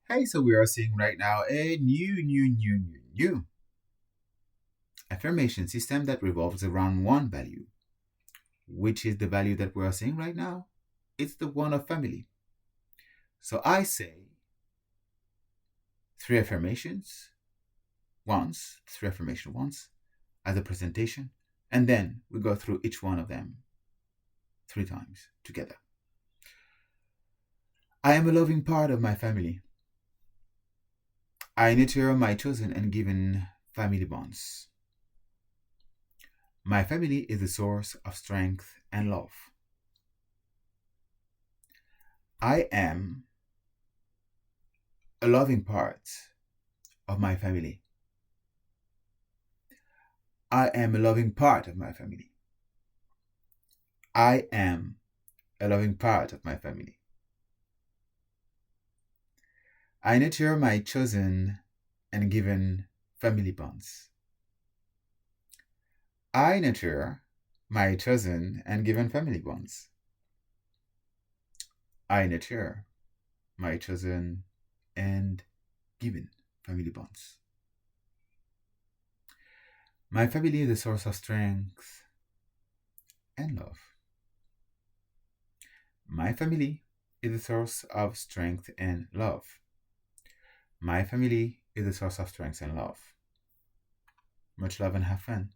Hey, so we are seeing right now a new affirmation system that revolves around one value, which is the value that we are seeing right now. It's the one of family. So I say three affirmation once as a presentation, and then we go through each one of them 3 times together. I am a loving part of my family. I nurture my chosen and given family bonds. My family is the source of strength and love. I am a loving part of my family. I am a loving part of my family. I am a loving part of my family. I nurture my chosen and given family bonds. I nurture my chosen and given family bonds. I nurture my chosen and given family bonds. My family is a source of strength and love. My family is a source of strength and love. My family is a source of strength and love. Much love and have fun.